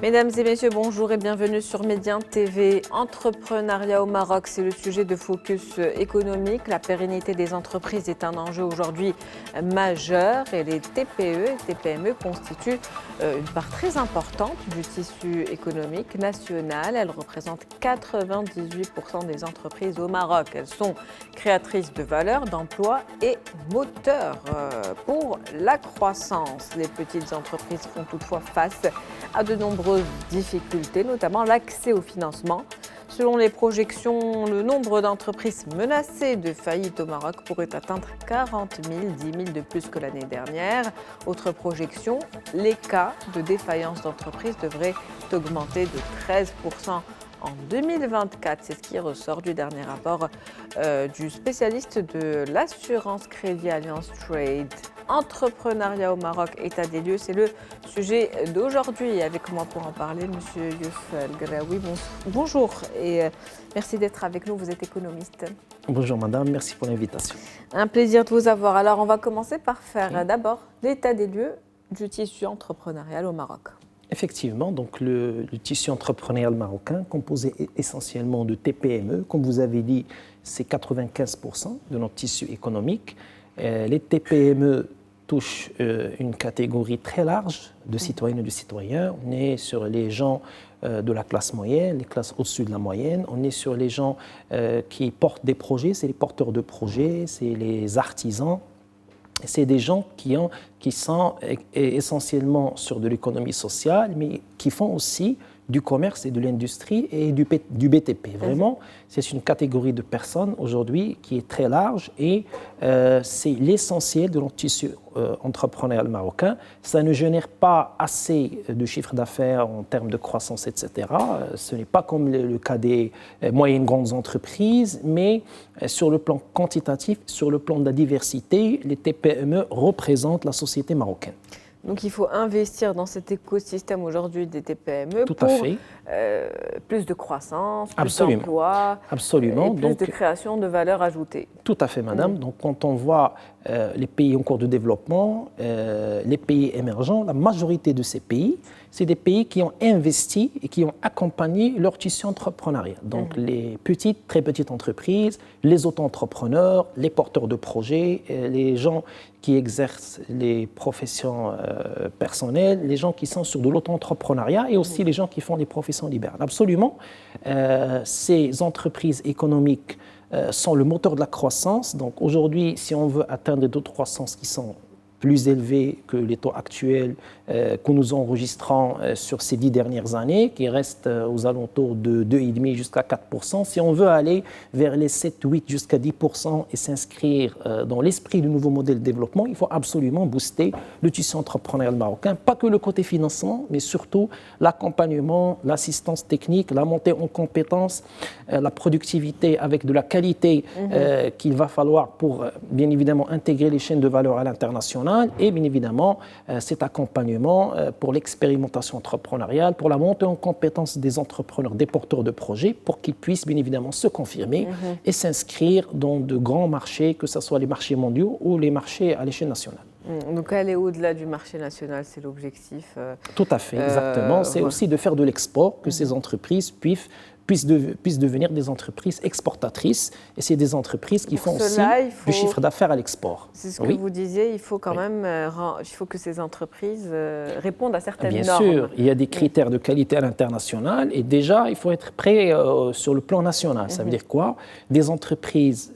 Mesdames et messieurs, bonjour et bienvenue sur Médien TV. Entrepreneuriat au Maroc, c'est le sujet de focus économique. La pérennité des entreprises est un enjeu aujourd'hui majeur et les TPE et TPME constituent une part très importante du tissu économique national. Elles représentent 98% des entreprises au Maroc. Elles sont créatrices de valeur, d'emplois et moteurs pour la croissance. Les petites entreprises font toutefois face à de nombreuses difficultés, notamment l'accès au financement. Selon les projections, le nombre d'entreprises menacées de faillite au Maroc pourrait atteindre 40 000, 10 000 de plus que l'année dernière. Autre projection, les cas de défaillance d'entreprises devraient augmenter de 13% en 2024. C'est ce qui ressort du dernier rapport du spécialiste de l'assurance crédit Alliance Trade. Entrepreneuriat au Maroc, état des lieux, c'est le sujet d'aujourd'hui. Avec moi pour en parler, Monsieur Youssef El-Graoui. Bonjour et merci d'être avec nous. Vous êtes économiste. Bonjour madame, merci pour l'invitation. Un plaisir de vous avoir. Alors on va commencer par faire d'abord l'état des lieux du tissu entrepreneurial au Maroc. Effectivement, donc le tissu entrepreneurial marocain, composé essentiellement de TPME, comme vous avez dit, c'est 95% de notre tissu économique. Les TPME touchent une catégorie très large de citoyennes et de citoyens. On est sur les gens de la classe moyenne, les classes au-dessus de la moyenne. On est sur les gens qui portent des projets, c'est les porteurs de projets, c'est les artisans. C'est des gens qui sont essentiellement sur de l'économie sociale, mais qui font aussi du commerce et de l'industrie et du BTP. Vraiment, c'est une catégorie de personnes aujourd'hui qui est très large et c'est l'essentiel de notre tissu entrepreneurial marocain. Ça ne génère pas assez de chiffre d'affaires en termes de croissance, etc. Ce n'est pas comme le cas des moyennes grandes entreprises, mais sur le plan quantitatif, sur le plan de la diversité, les TPME représentent la société marocaine. Donc il faut investir dans cet écosystème aujourd'hui des TPME Tout pour à fait. Plus de croissance, plus Absolument. d'emplois, Absolument. et plus de création de valeur ajoutée. Tout à fait, madame. Donc quand on voit les pays en cours de développement, les pays émergents, la majorité de ces pays, c'est des pays qui ont investi et qui ont accompagné leur tissu entrepreneurial. Donc les petites, très petites entreprises, les auto-entrepreneurs, les porteurs de projets, les gens qui exercent les professions personnelles, les gens qui sont sur de l'auto-entrepreneuriat et aussi les gens qui font des professions libérales. Absolument, ces entreprises économiques sont le moteur de la croissance. Donc aujourd'hui, si on veut atteindre des taux de croissance qui sont plus élevés que les taux actuels que nous enregistrons sur ces 10 dernières années, qui restent aux alentours de 2,5 jusqu'à 4%. Si on veut aller vers les 7, 8 jusqu'à 10% et s'inscrire dans l'esprit du nouveau modèle de développement, il faut absolument booster le tissu entrepreneurial marocain, pas que le côté financement, mais surtout l'accompagnement, l'assistance technique, la montée en compétences, la productivité avec de la qualité qu'il va falloir pour bien évidemment intégrer les chaînes de valeur à l'international et bien évidemment cet accompagnement pour l'expérimentation entrepreneuriale, pour la montée en compétences des entrepreneurs, des porteurs de projets, pour qu'ils puissent bien évidemment se confirmer et s'inscrire dans de grands marchés, que ce soit les marchés mondiaux ou les marchés à l'échelle nationale. Donc aller au-delà du marché national, c'est l'objectif. Tout à fait, exactement. C'est aussi de faire de l'export, que ces entreprises puissent devenir des entreprises exportatrices. Et c'est des entreprises qui font aussi du chiffre d'affaires à l'export. C'est ce que vous disiez, il faut quand même il faut que ces entreprises répondent à certaines normes. Bien sûr, il y a des critères de qualité à l'international et déjà, il faut être prêt sur le plan national. Ça veut dire quoi? Des entreprises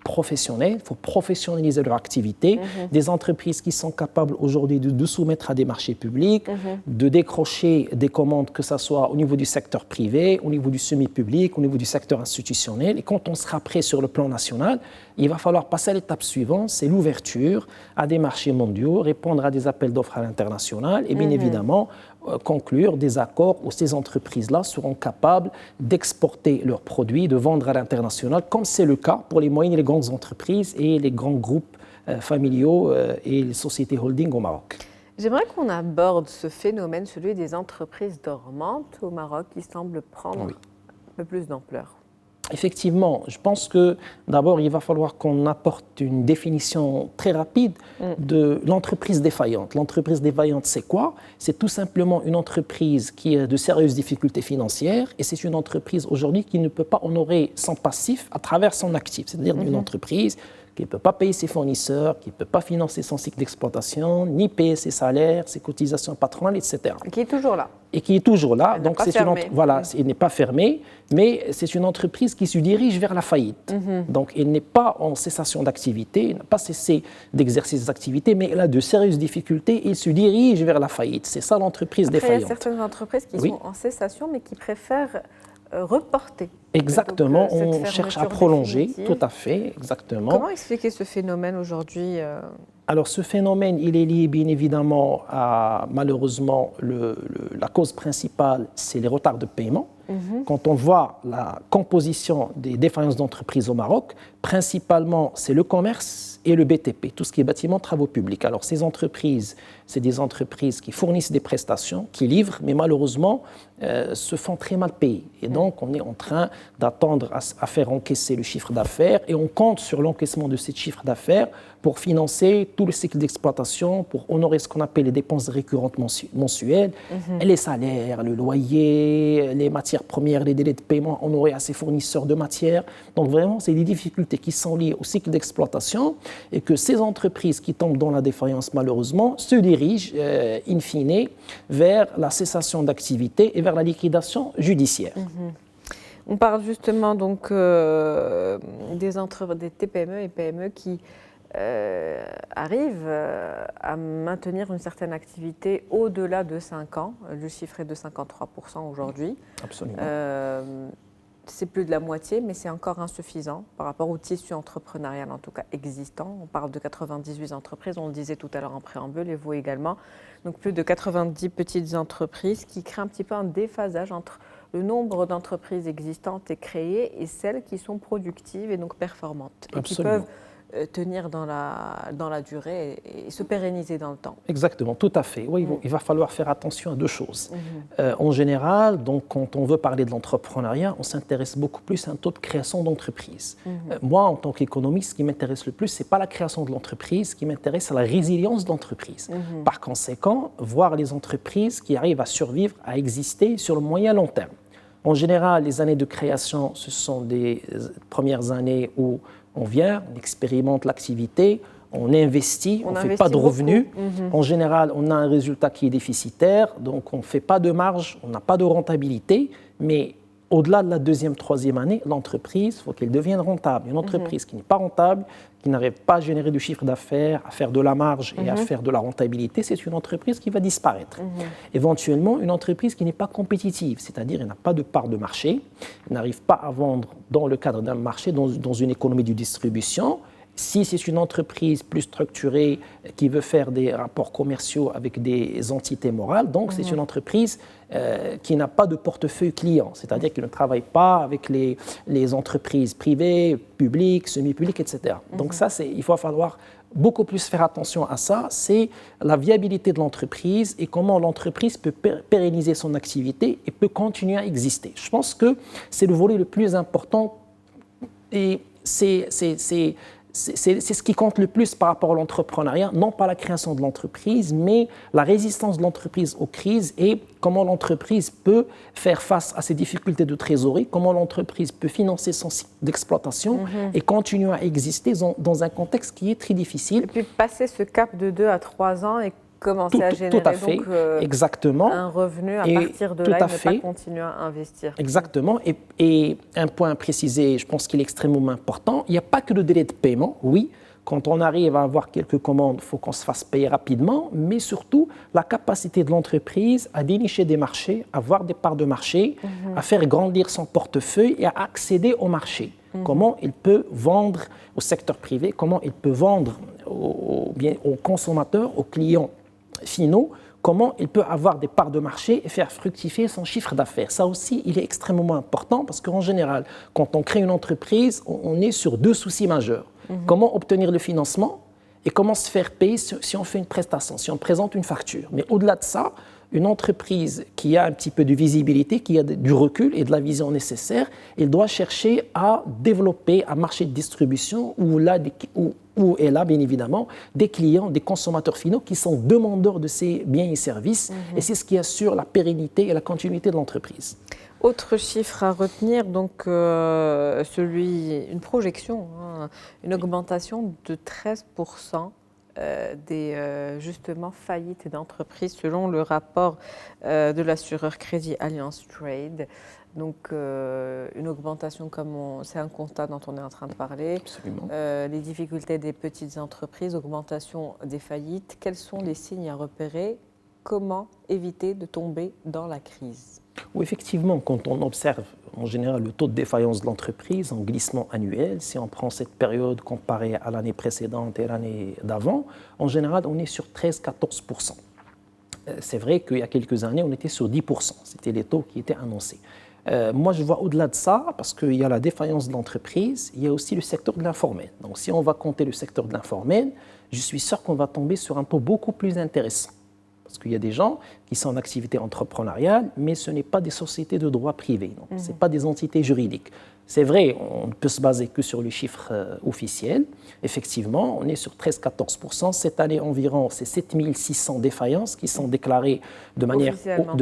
professionnels, il faut professionnaliser leur activité, des entreprises qui sont capables aujourd'hui de soumettre à des marchés publics, de décrocher des commandes, que ce soit au niveau du secteur privé, au niveau du semi-public, au niveau du secteur institutionnel. Et quand on sera prêt sur le plan national, il va falloir passer à l'étape suivante, c'est l'ouverture à des marchés mondiaux, répondre à des appels d'offres à l'international et bien évidemment conclure des accords où ces entreprises-là seront capables d'exporter leurs produits, de vendre à l'international, comme c'est le cas pour les moyennes et les grandes entreprises et les grands groupes familiaux et les sociétés holding au Maroc. J'aimerais qu'on aborde ce phénomène, celui des entreprises dormantes au Maroc, qui semble prendre un peu plus d'ampleur. Effectivement, je pense que d'abord, il va falloir qu'on apporte une définition très rapide de l'entreprise défaillante. L'entreprise défaillante, c'est quoi? C'est tout simplement une entreprise qui a de sérieuses difficultés financières et c'est une entreprise aujourd'hui qui ne peut pas honorer son passif à travers son actif. C'est-à-dire une entreprise qui ne peut pas payer ses fournisseurs, qui ne peut pas financer son cycle d'exploitation, ni payer ses salaires, ses cotisations patronales, etc. Qui est toujours là. Et qui est toujours là. Donc il n'est pas fermé, mais c'est une entreprise qui se dirige vers la faillite. Donc il n'est pas en cessation d'activité, il n'a pas cessé d'exercer ses activités, mais il a de sérieuses difficultés, il se dirige vers la faillite. C'est ça l'entreprise défaillante. Il y a certaines entreprises qui sont en cessation, mais qui préfèrent reporter. Exactement, on cherche à prolonger, tout à fait, exactement. Comment expliquer ce phénomène aujourd'hui Alors ce phénomène, il est lié bien évidemment à, malheureusement, la cause principale, c'est les retards de paiement. Quand on voit la composition des défaillances d'entreprises au Maroc, principalement c'est le commerce et le BTP, tout ce qui est bâtiment, travaux publics. Alors ces entreprises, c'est des entreprises qui fournissent des prestations, qui livrent, mais malheureusement se font très mal payer. Et donc on est en train d'attendre à faire encaisser le chiffre d'affaires et on compte sur l'encaissement de ce chiffre d'affaires pour financer tout le cycle d'exploitation, pour honorer ce qu'on appelle les dépenses récurrentes mensuelles, les salaires, le loyer, les matières premières, les délais de paiement honorés à ses fournisseurs de matières. Donc vraiment, c'est des difficultés qui sont liées au cycle d'exploitation et que ces entreprises qui tombent dans la défaillance, malheureusement, se dirigent, in fine, vers la cessation d'activité et vers la liquidation judiciaire. On parle justement donc des TPME et PME qui arrivent à maintenir une certaine activité au-delà de 5 ans. Le chiffre est de 53% aujourd'hui. Absolument. C'est plus de la moitié, mais c'est encore insuffisant par rapport au tissu entrepreneurial, en tout cas existant. On parle de 98 entreprises, on le disait tout à l'heure en préambule, et vous également. Donc plus de 90 petites entreprises qui créent un petit peu un déphasage entre le nombre d'entreprises existantes et créées et celles qui sont productives et donc performantes. Et qui peuvent tenir dans la durée et se pérenniser dans le temps. Exactement, tout à fait. Oui, il va falloir faire attention à deux choses. En général, donc, quand on veut parler de l'entrepreneuriat, on s'intéresse beaucoup plus à un taux de création d'entreprise. Moi, en tant qu'économiste, ce qui m'intéresse le plus, ce n'est pas la création de l'entreprise, ce qui m'intéresse, c'est la résilience de l'entreprise. Par conséquent, voir les entreprises qui arrivent à survivre, à exister sur le moyen long terme. En général, les années de création, ce sont des premières années où on vient, on expérimente l'activité, on investit, on ne fait pas de revenus. En général, on a un résultat qui est déficitaire, donc on ne fait pas de marge, on n'a pas de rentabilité. Mais au-delà de la deuxième, troisième année, l'entreprise, il faut qu'elle devienne rentable. Une entreprise qui n'est pas rentable, qui n'arrive pas à générer du chiffre d'affaires, à faire de la marge et à faire de la rentabilité, c'est une entreprise qui va disparaître. Éventuellement, une entreprise qui n'est pas compétitive, c'est-à-dire elle n'a pas de part de marché, elle n'arrive pas à vendre dans le cadre d'un marché, dans une économie de distribution. Si c'est une entreprise plus structurée qui veut faire des rapports commerciaux avec des entités morales, donc c'est une entreprise qui n'a pas de portefeuille client, c'est-à-dire qui ne travaille pas avec les entreprises privées, publiques, semi-publiques, etc. Donc ça, il va falloir beaucoup plus faire attention à ça, c'est la viabilité de l'entreprise et comment l'entreprise peut pérenniser son activité et peut continuer à exister. Je pense que c'est le volet le plus important et c'est ce qui compte le plus par rapport à l'entrepreneuriat, non pas la création de l'entreprise, mais la résistance de l'entreprise aux crises et comment l'entreprise peut faire face à ces difficultés de trésorerie, comment l'entreprise peut financer son cycle d'exploitation et continuer à exister dans un contexte qui est très difficile. Et puis passer ce cap de 2 à 3 ans et commencer à générer tout à fait, donc, exactement. un revenu à partir de là et ne pas continuer à investir. Exactement. Et un point à préciser, je pense qu'il est extrêmement important, il n'y a pas que le délai de paiement, oui. Quand on arrive à avoir quelques commandes, il faut qu'on se fasse payer rapidement, mais surtout la capacité de l'entreprise à dénicher des marchés, à avoir des parts de marché, à faire grandir son portefeuille et à accéder au marché. Comment il peut vendre au secteur privé, comment il peut vendre aux consommateurs, aux clients finaux, comment il peut avoir des parts de marché et faire fructifier son chiffre d'affaires. Ça aussi, il est extrêmement important parce qu'en général, quand on crée une entreprise, on est sur 2 soucis majeurs. Comment obtenir le financement et comment se faire payer si on fait une prestation, si on présente une facture. Mais au-delà de ça, Une entreprise qui a un petit peu de visibilité, qui a du recul et de la vision nécessaire, elle doit chercher à développer un marché de distribution où elle a bien évidemment des clients, des consommateurs finaux qui sont demandeurs de ces biens et services. Et c'est ce qui assure la pérennité et la continuité de l'entreprise. Autre chiffre à retenir, donc une projection, une augmentation de 13% des justement faillites d'entreprises selon le rapport de l'assureur Crédit Alliance Trade. Donc une augmentation c'est un constat dont on est en train de parler. Absolument. Les difficultés des petites entreprises, augmentation des faillites. Quels sont les signes à repérer? Comment éviter de tomber dans la crise? Oui, effectivement, quand on observe en général le taux de défaillance de l'entreprise en glissement annuel, si on prend cette période comparée à l'année précédente et l'année d'avant, en général, on est sur 13-14%. C'est vrai qu'il y a quelques années, on était sur 10%. C'était les taux qui étaient annoncés. Moi, je vois au-delà de ça, parce qu'il y a la défaillance de l'entreprise, il y a aussi le secteur de l'informel. Donc, si on va compter le secteur de l'informel, je suis sûr qu'on va tomber sur un taux beaucoup plus intéressant. Parce qu'il y a des gens qui sont en activité entrepreneuriale, mais ce n'est pas des sociétés de droit privé, ce n'est pas des entités juridiques. C'est vrai, on ne peut se baser que sur les chiffres officiels. Effectivement, on est sur 13-14%. Cette année environ, c'est 7600 défaillances qui sont déclarées de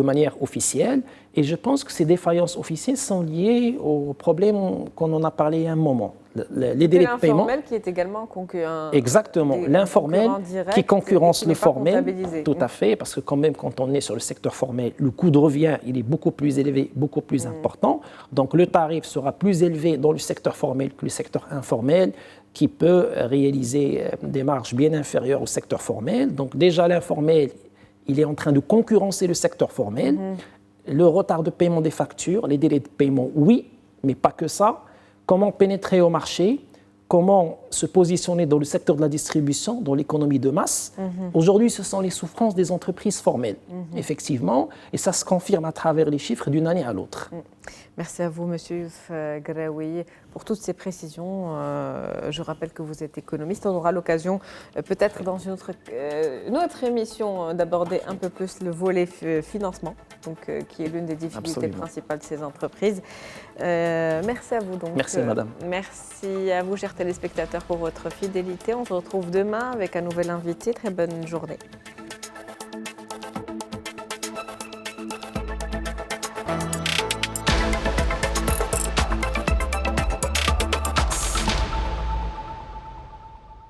manière officielle. Et je pense que ces défaillances officielles sont liées aux problèmes qu'on en a parlé il y a un moment. Les délais de paiement. L'informel qui est également concurrent. Exactement, l'informel qui concurrence le formel. Tout à fait, parce que quand même, quand on est sur le secteur formel, le coût de revient, il est beaucoup plus élevé, beaucoup plus important. Donc le tarif sera plus élevé dans le secteur formel que le secteur informel, qui peut réaliser des marges bien inférieures au secteur formel. Donc déjà, l'informel, il est en train de concurrencer le secteur formel. Le retard de paiement des factures, les délais de paiement, oui, mais pas que ça. Comment pénétrer au marché? Comment se positionner dans le secteur de la distribution, dans l'économie de masse? Aujourd'hui, ce sont les souffrances des entreprises formelles, effectivement, et ça se confirme à travers les chiffres d'une année à l'autre. Merci à vous, Monsieur Yousef Graoui, pour toutes ces précisions. Je rappelle que vous êtes économiste. On aura l'occasion, peut-être dans une autre émission, d'aborder un peu plus le volet financement, donc, qui est l'une des difficultés principales de ces entreprises. Merci à vous. Donc, merci, madame. Merci à vous, chers téléspectateurs, pour votre fidélité. On se retrouve demain avec un nouvel invité. Très bonne journée.